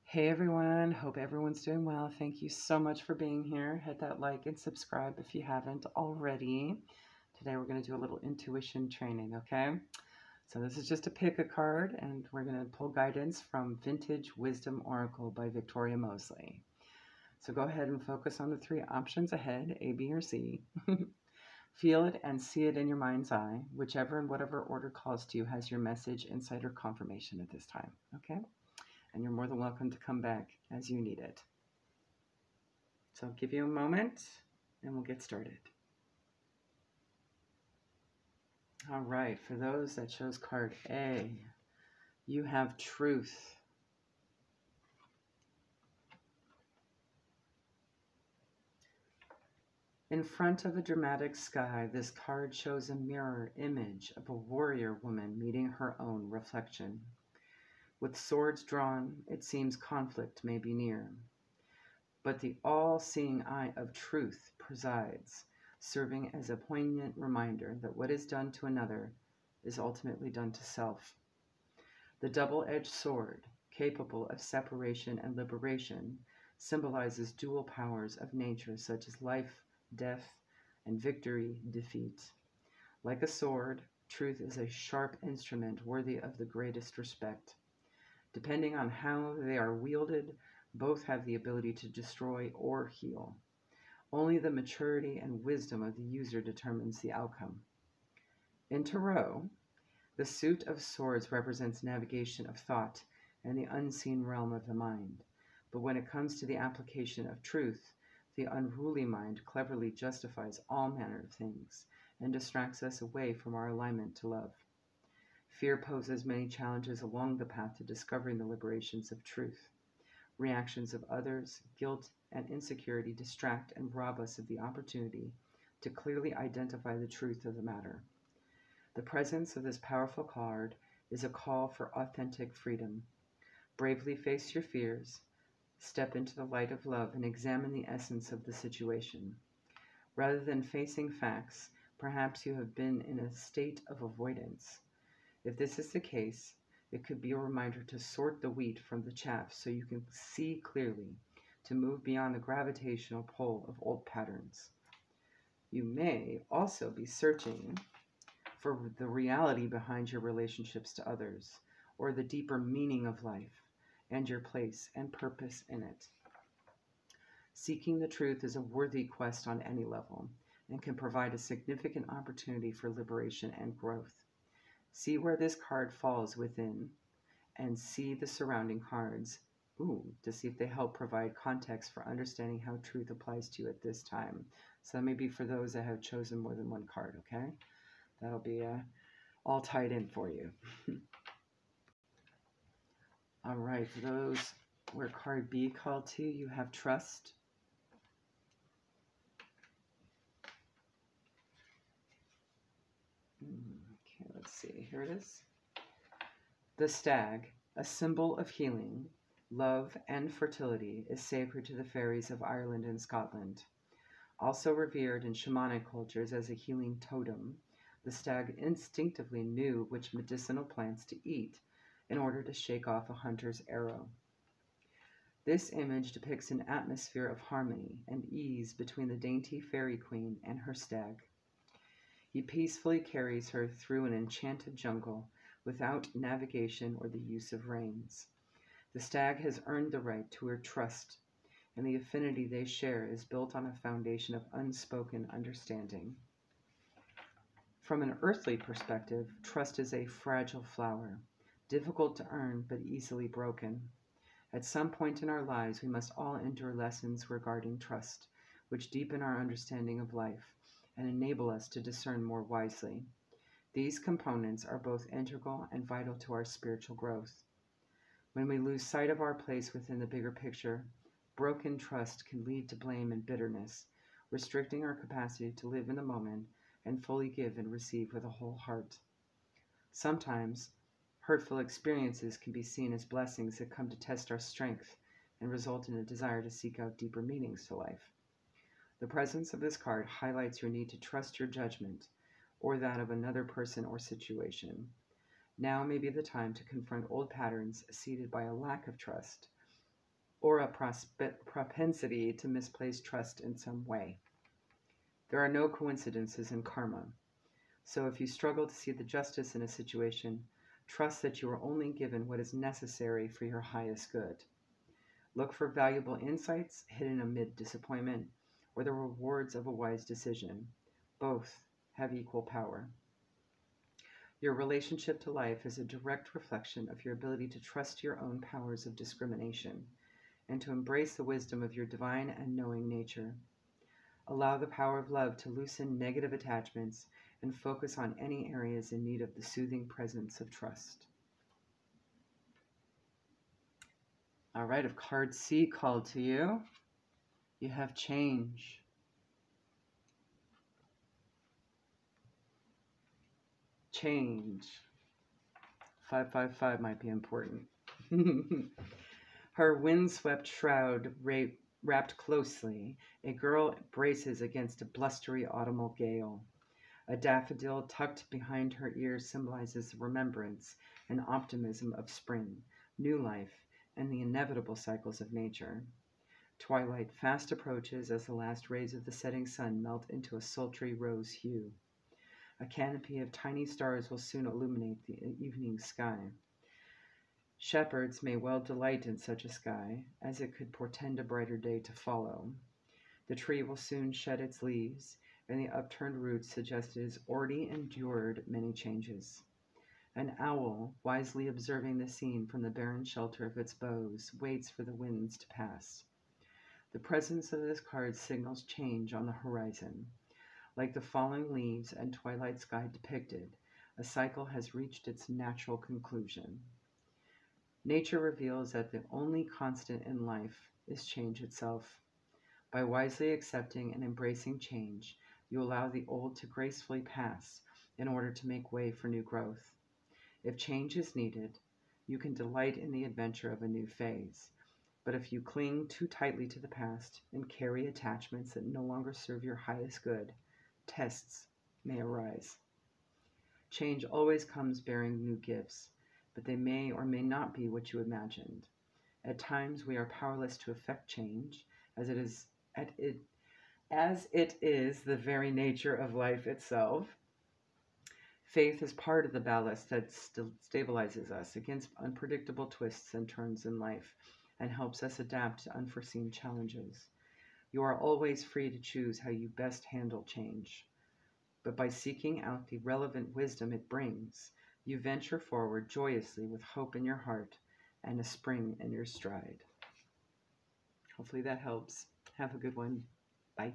Hey everyone, hope everyone's doing well. Thank you so much for being here. Hit that like and subscribe if you haven't already. Today we're going to do a little intuition training, okay? So this is just a pick a card, and we're going to pull guidance from Vintage Wisdom Oracle by Victoria Mosley. So go ahead and focus on the three options ahead, A, B, or C. Feel it and see it in your mind's eye. Whichever and whatever order calls to you has your message, insight, or confirmation at this time, okay? And you're more than welcome to come back as you need it. So I'll give you a moment and we'll get started. All right, for those that chose card A, you have truth. In front of a dramatic sky, this card shows a mirror image of a warrior woman meeting her own reflection. With swords drawn, it seems conflict may be near. But the all-seeing eye of truth presides, serving as a poignant reminder that what is done to another is ultimately done to self. The double-edged sword, capable of separation and liberation, symbolizes dual powers of nature such as life, death, and victory, defeat. Like a sword, truth is a sharp instrument worthy of the greatest respect. Depending on how they are wielded, both have the ability to destroy or heal. Only the maturity and wisdom of the user determines the outcome. In Tarot, the suit of swords represents navigation of thought and the unseen realm of the mind. But when it comes to the application of truth, the unruly mind cleverly justifies all manner of things and distracts us away from our alignment to love. Fear poses many challenges along the path to discovering the liberations of truth. Reactions of others, guilt, and insecurity distract and rob us of the opportunity to clearly identify the truth of the matter. The presence of this powerful card is a call for authentic freedom. Bravely face your fears, step into the light of love, and examine the essence of the situation. Rather than facing facts, perhaps you have been in a state of avoidance. If this is the case, it could be a reminder to sort the wheat from the chaff so you can see clearly, to move beyond the gravitational pull of old patterns. You may also be searching for the reality behind your relationships to others, or the deeper meaning of life and your place and purpose in it. Seeking the truth is a worthy quest on any level and can provide a significant opportunity for liberation and growth. See where this card falls within and see the surrounding cards to see if they help provide context for understanding how truth applies to you at this time. So that may be for those that have chosen more than one card, okay? That'll be all tied in for you. All right, for those where card B called to, you have trust. Okay, let's see. Here it is. The stag, a symbol of healing, love, and fertility, is sacred to the fairies of Ireland and Scotland. Also revered in shamanic cultures as a healing totem, the stag instinctively knew which medicinal plants to eat in order to shake off a hunter's arrow. This image depicts an atmosphere of harmony and ease between the dainty fairy queen and her stag. He peacefully carries her through an enchanted jungle without navigation or the use of reins. The stag has earned the right to her trust, and the affinity they share is built on a foundation of unspoken understanding. From an earthly perspective, trust is a fragile flower, difficult to earn but easily broken. At some point in our lives, we must all endure lessons regarding trust, which deepen our understanding of life and enable us to discern more wisely. These components are both integral and vital to our spiritual growth. When we lose sight of our place within the bigger picture, broken trust can lead to blame and bitterness, restricting our capacity to live in the moment and fully give and receive with a whole heart. Sometimes, hurtful experiences can be seen as blessings that come to test our strength and result in a desire to seek out deeper meanings to life. The presence of this card highlights your need to trust your judgment or that of another person or situation. Now may be the time to confront old patterns seeded by a lack of trust or a propensity to misplace trust in some way. There are no coincidences in karma. So if you struggle to see the justice in a situation, trust that you are only given what is necessary for your highest good. Look for valuable insights hidden amid disappointment or the rewards of a wise decision. Both have equal power. Your relationship to life is a direct reflection of your ability to trust your own powers of discrimination and to embrace the wisdom of your divine and knowing nature. Allow the power of love to loosen negative attachments and focus on any areas in need of the soothing presence of trust. All right, if card C called to you, you have change. Change. 555 might be important. Her windswept shroud wrapped closely, a girl braces against a blustery autumnal gale. A daffodil tucked behind her ear symbolizes remembrance and optimism of spring, new life, and the inevitable cycles of nature. Twilight fast approaches as the last rays of the setting sun melt into a sultry rose hue. A canopy of tiny stars will soon illuminate the evening sky. Shepherds may well delight in such a sky, as it could portend a brighter day to follow. The tree will soon shed its leaves, and the upturned roots suggest it has already endured many changes. An owl, wisely observing the scene from the barren shelter of its boughs, waits for the winds to pass. The presence of this card signals change on the horizon. Like the falling leaves and twilight sky depicted, a cycle has reached its natural conclusion. Nature reveals that the only constant in life is change itself. By wisely accepting and embracing change, you allow the old to gracefully pass in order to make way for new growth. If change is needed, you can delight in the adventure of a new phase. But if you cling too tightly to the past and carry attachments that no longer serve your highest good, tests may arise. Change always comes bearing new gifts, but they may or may not be what you imagined. At times we are powerless to effect change, as it is the very nature of life itself. Faith is part of the ballast that stabilizes us against unpredictable twists and turns in life and helps us adapt to unforeseen challenges. You are always free to choose how you best handle change. But by seeking out the relevant wisdom it brings, you venture forward joyously with hope in your heart and a spring in your stride. Hopefully that helps. Have a good one. Bye.